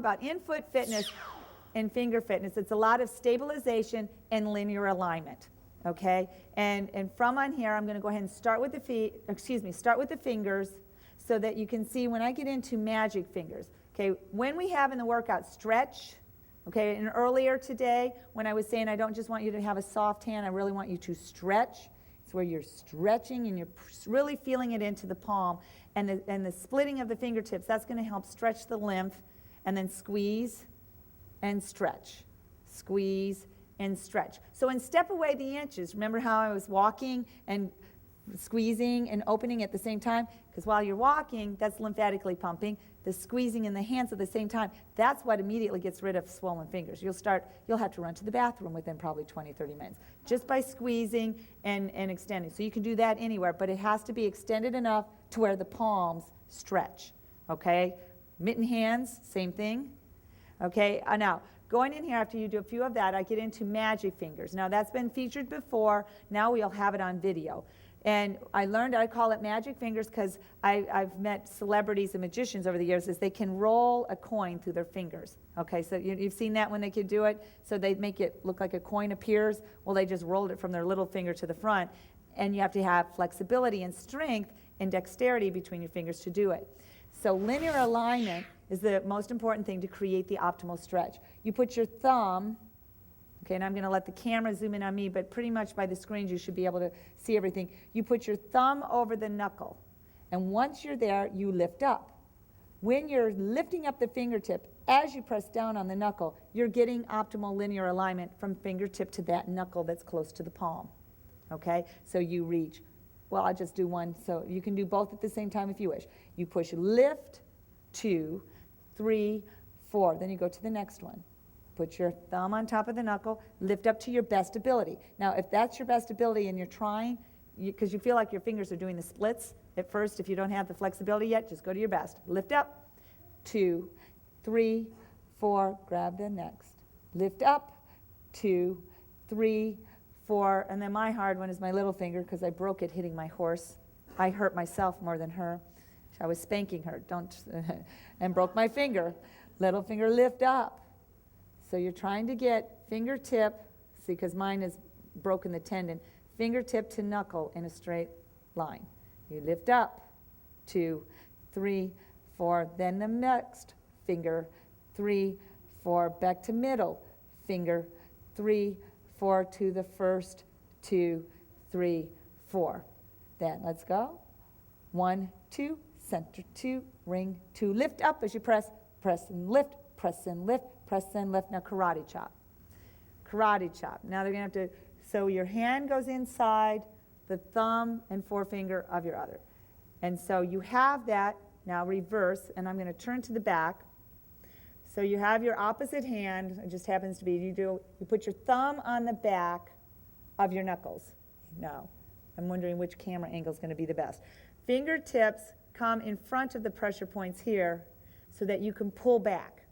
about in foot fitness and finger fitness, it's a lot of stabilization and linear alignment. Okay, and from on here, I'm going to go ahead and start with the fingers, so that you can see when I get into magic fingers. Okay, when we have in the workout stretch, okay, and earlier today when I was saying I don't just want you to have a soft hand, I really want you to stretch. It's where you're stretching and you're really feeling it into the palm, and the splitting of the fingertips, that's going to help stretch the lymph, and then squeeze and stretch, squeeze and stretch. So in step away the inches, remember how I was walking and squeezing and opening at the same time? Because while you're walking, that's lymphatically pumping. The squeezing in the hands at the same time, that's what immediately gets rid of swollen fingers. You'll have to run to the bathroom within probably 20, 30 minutes, just by squeezing and extending. So you can do that anywhere, but it has to be extended enough to where the palms stretch, okay? Mitten hands, same thing, okay? Now, going in here, after you do a few of that, I get into magic fingers. Now, that's been featured before. Now we'll have it on video. And I learned, I call it magic fingers because I've met celebrities and magicians over the years, is they can roll a coin through their fingers. Okay, so you've seen that when they could do it? So they make it look like a coin appears. Well, they just rolled it from their little finger to the front. And you have to have flexibility and strength and dexterity between your fingers to do it. So linear alignment is the most important thing to create the optimal stretch. You put your thumb, okay, and I'm going to let the camera zoom in on me, but pretty much by the screens you should be able to see everything. You put your thumb over the knuckle, and once you're there, you lift up. When you're lifting up the fingertip, as you press down on the knuckle, you're getting optimal linear alignment from fingertip to that knuckle that's close to the palm. Okay, so you reach. Well, I'll just do one, so you can do both at the same time if you wish. You push lift, 2, 3, 4. Then you go to the next one. Put your thumb on top of the knuckle, lift up to your best ability. Now, if that's your best ability and you're trying, because you feel like your fingers are doing the splits at first, if you don't have the flexibility yet, just go to your best. Lift up, 2, 3, 4, grab the next. Lift up, 2, 3, 4, and then my hard one is my little finger because I broke it hitting my horse. I hurt myself more than her. I was spanking her, and broke my finger. Little finger, lift up. So you're trying to get fingertip, see, because mine has broken the tendon, fingertip to knuckle in a straight line. You lift up, 2, 3, 4, then the next finger, 3, 4, back to middle, finger, 3, 4 to the first, 2, 3, 4. Then let's go. 1, 2, center 2, ring 2, lift up as you press, press and lift, press and lift, press and lift. Now karate chop. Karate chop. Now they're going to have to, so your hand goes inside the thumb and forefinger of your other. And so you have that, now reverse, and I'm going to turn to the back. So you have your opposite hand, it just happens to be, you put your thumb on the back of your knuckles. Now, I'm wondering which camera angle is going to be the best. Fingertips come in front of the pressure points here so that you can pull back.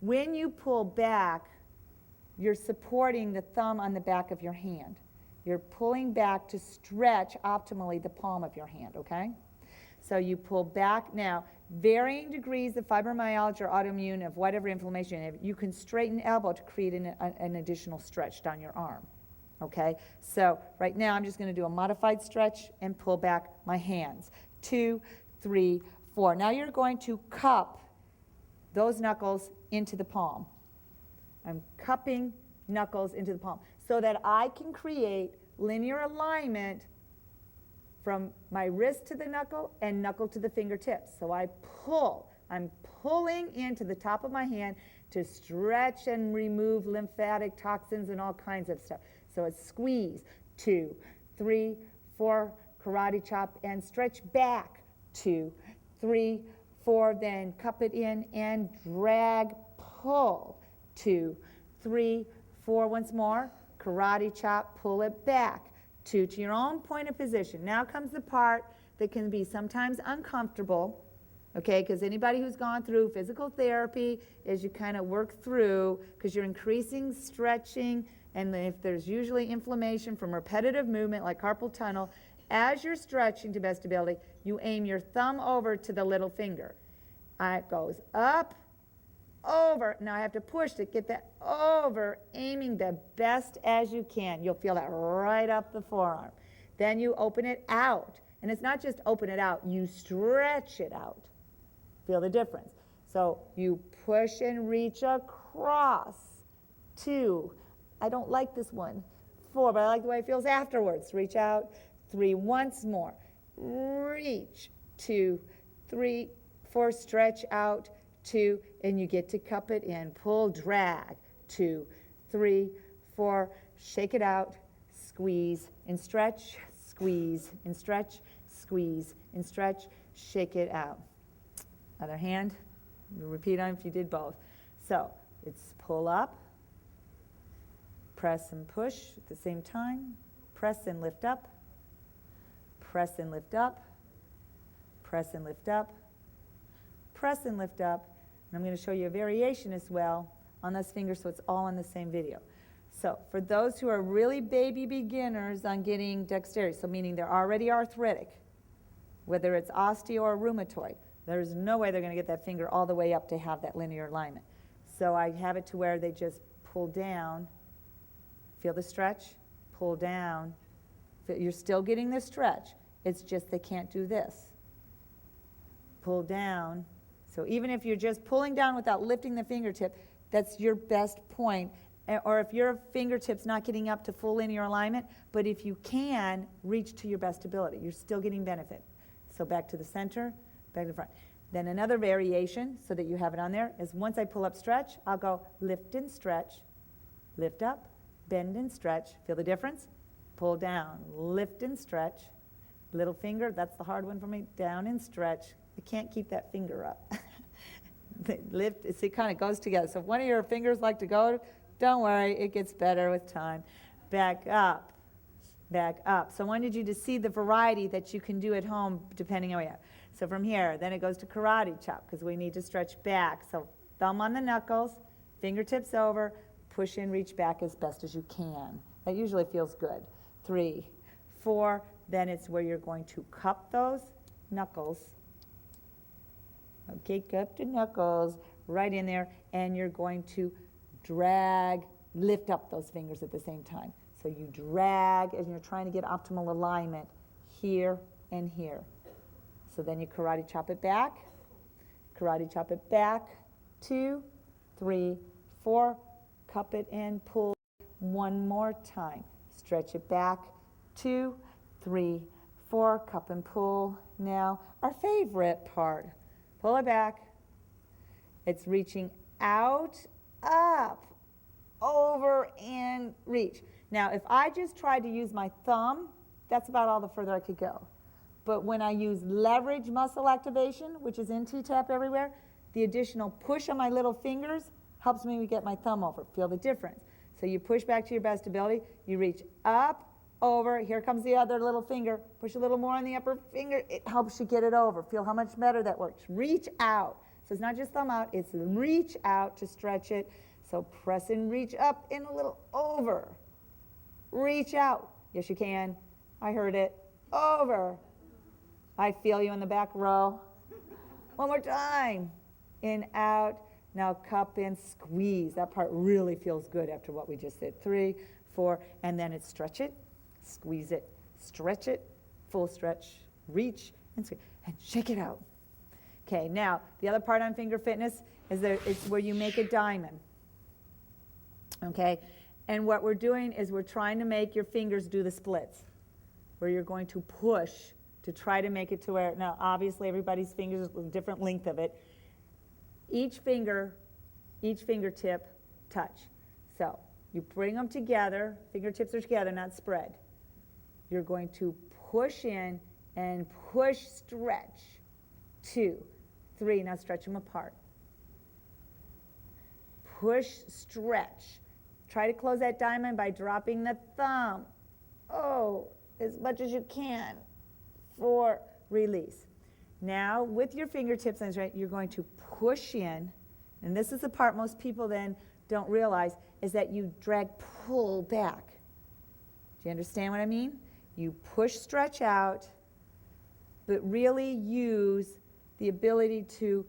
When you pull back, you're supporting the thumb on the back of your hand. You're pulling back to stretch optimally the palm of your hand, okay? So you pull back. Now, varying degrees of fibromyalgia or autoimmune of whatever inflammation you have, you can straighten elbow to create an additional stretch down your arm, okay? So right now I'm just going to do a modified stretch and pull back my hands. 2, 3, 4. Now you're going to cup those knuckles into the palm. I'm cupping knuckles into the palm so that I can create linear alignment from my wrist to the knuckle and knuckle to the fingertips. So I pull. I'm pulling into the top of my hand to stretch and remove lymphatic toxins and all kinds of stuff. So it's squeeze, 2, 3, 4, karate chop, and stretch back, 2, 3, 4, then cup it in and drag, pull, 2, 3, 4, once more, karate chop, pull it back, 2, to your own point of position. Now comes the part that can be sometimes uncomfortable, okay, because anybody who's gone through physical therapy, as you kind of work through, because you're increasing stretching, and if there's usually inflammation from repetitive movement like carpal tunnel, as you're stretching to best ability, you aim your thumb over to the little finger. It goes up, over. Now I have to push to get that over, aiming the best as you can. You'll feel that right up the forearm. Then you open it out. And it's not just open it out, you stretch it out. Feel the difference. So you push and reach across. 2. I don't like this one. 4, but I like the way it feels afterwards. Reach out. 3, once more. Reach. 2, 3, 4, stretch out. 2, and you get to cup it in. Pull, drag. 2, 3, 4, shake it out. Squeeze and stretch. Squeeze and stretch. Squeeze and stretch. Shake it out. Other hand. Repeat on if you did both. So it's pull up, press and push at the same time, press and lift up, press and lift up, press and lift up, press and lift up. And I'm going to show you a variation as well on those fingers so it's all in the same video. So for those who are really baby beginners on getting dexterity, so meaning they're already arthritic, whether it's osteo or rheumatoid, there's no way they're going to get that finger all the way up to have that linear alignment. So I have it to where they just pull down, feel the stretch, pull down. You're still getting the stretch. It's just they can't do this. Pull down. So even if you're just pulling down without lifting the fingertip, that's your best point. Or if your fingertip's not getting up to full linear alignment, but if you can, reach to your best ability. You're still getting benefit. So back to the center. Back to the front. Then another variation, so that you have it on there, is once I pull up stretch, I'll go lift and stretch, lift up, bend and stretch. Feel the difference? Pull down, lift and stretch. Little finger, that's the hard one for me, down and stretch. I can't keep that finger up. Lift, it kind of goes together. So if one of your fingers like to go, don't worry, it gets better with time. Back up, back up. So I wanted you to see the variety that you can do at home depending on where you are. So from here, then it goes to karate chop because we need to stretch back. So thumb on the knuckles, fingertips over, push in, reach back as best as you can. That usually feels good. 3, 4, then it's where you're going to cup those knuckles. Okay, cup the knuckles right in there, and you're going to drag, lift up those fingers at the same time. So you drag as you're trying to get optimal alignment here and here. So then you karate chop it back, 2, 3, 4, cup it in, pull one more time. Stretch it back, 2, 3, 4, cup and pull. Now, our favorite part, pull it back. It's reaching out, up, over, and reach. Now, if I just tried to use my thumb, that's about all the further I could go. But when I use leverage muscle activation, which is in T-TAPP everywhere, the additional push on my little fingers helps me get my thumb over. Feel the difference. So you push back to your best ability. You reach up, over. Here comes the other little finger. Push a little more on the upper finger. It helps you get it over. Feel how much better that works. Reach out. So it's not just thumb out. It's reach out to stretch it. So press and reach up and a little over. Reach out. Yes, you can. I heard it. Over. I feel you in the back row. One more time. In, out. Now cup in, squeeze. That part really feels good after what we just did. 3, 4, and then it's stretch it, squeeze it, stretch it, full stretch, reach, and squeeze, and shake it out. Okay, now the other part on finger fitness is it's where you make a diamond. Okay, and what we're doing is we're trying to make your fingers do the splits, where you're going to push to try to make it to where, now obviously everybody's fingers is a different length of it. Each fingertip touch. So you bring them together, fingertips are together, not spread. You're going to push in and push, stretch. 2, 3, now stretch them apart. Push, stretch. Try to close that diamond by dropping the thumb. Oh, as much as you can. 4, release. Now, with your fingertips, you're going to push in, and this is the part most people then don't realize, is that you drag, pull back. Do you understand what I mean? You push, stretch out, but really use the ability to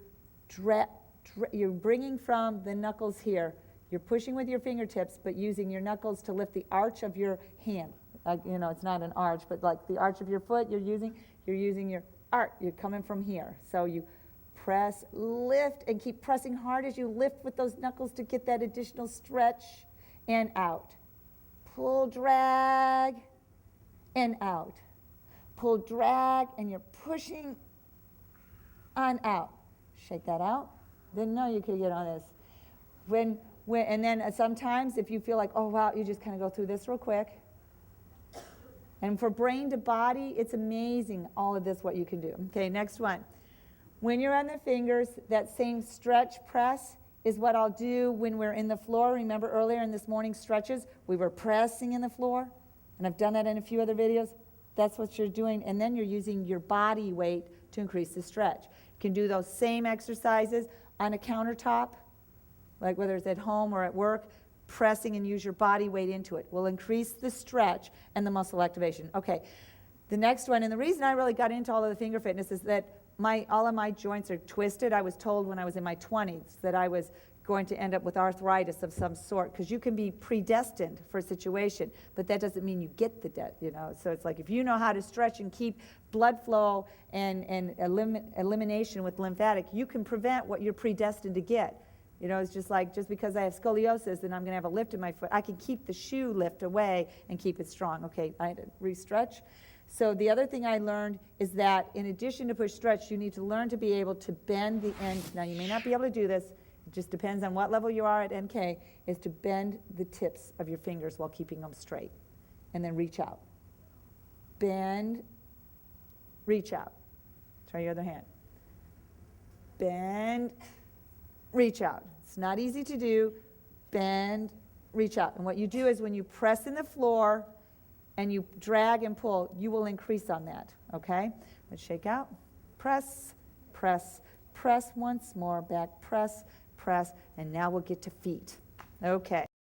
you're bringing from the knuckles here. You're pushing with your fingertips, but using your knuckles to lift the arch of your hand. You know, it's not an arch, but like the arch of your foot you're using your arch. You're coming from here. So you press, lift, and keep pressing hard as you lift with those knuckles to get that additional stretch, and out. Pull, drag, and out. Pull, drag, and you're pushing on out. Shake that out. Didn't know you could get on this. And then sometimes if you feel like, oh wow, you just kind of go through this real quick. And for brain to body, it's amazing all of this, what you can do. Okay, next one. When you're on the fingers, that same stretch press is what I'll do when we're in the floor. Remember earlier in this morning stretches, we were pressing in the floor, and I've done that in a few other videos. That's what you're doing, and then you're using your body weight to increase the stretch. You can do those same exercises on a countertop, like whether it's at home or at work. Pressing and use your body weight into it will increase the stretch and the muscle activation. Okay, the next one, and the reason I really got into all of the finger fitness is that all of my joints are twisted. I was told when I was in my 20s that I was going to end up with arthritis of some sort, because you can be predestined for a situation, but that doesn't mean you get the you know. So it's like if you know how to stretch and keep blood flow and elimination with lymphatic, you can prevent what you're predestined to get. You know, it's just like, just because I have scoliosis and I'm going to have a lift in my foot, I can keep the shoe lift away and keep it strong. Okay, I had to re-stretch. So the other thing I learned is that in addition to push stretch, you need to learn to be able to bend the end. Now, you may not be able to do this. It just depends on what level you are at NK, is to bend the tips of your fingers while keeping them straight. And then reach out. Bend, reach out. Try your other hand. Bend, reach out. It's not easy to do. Bend, reach out. And what you do is when you press in the floor and you drag and pull, you will increase on that, okay? Let's shake out. Press, press, press once more. Back, press, press, and now we'll get to feet. Okay.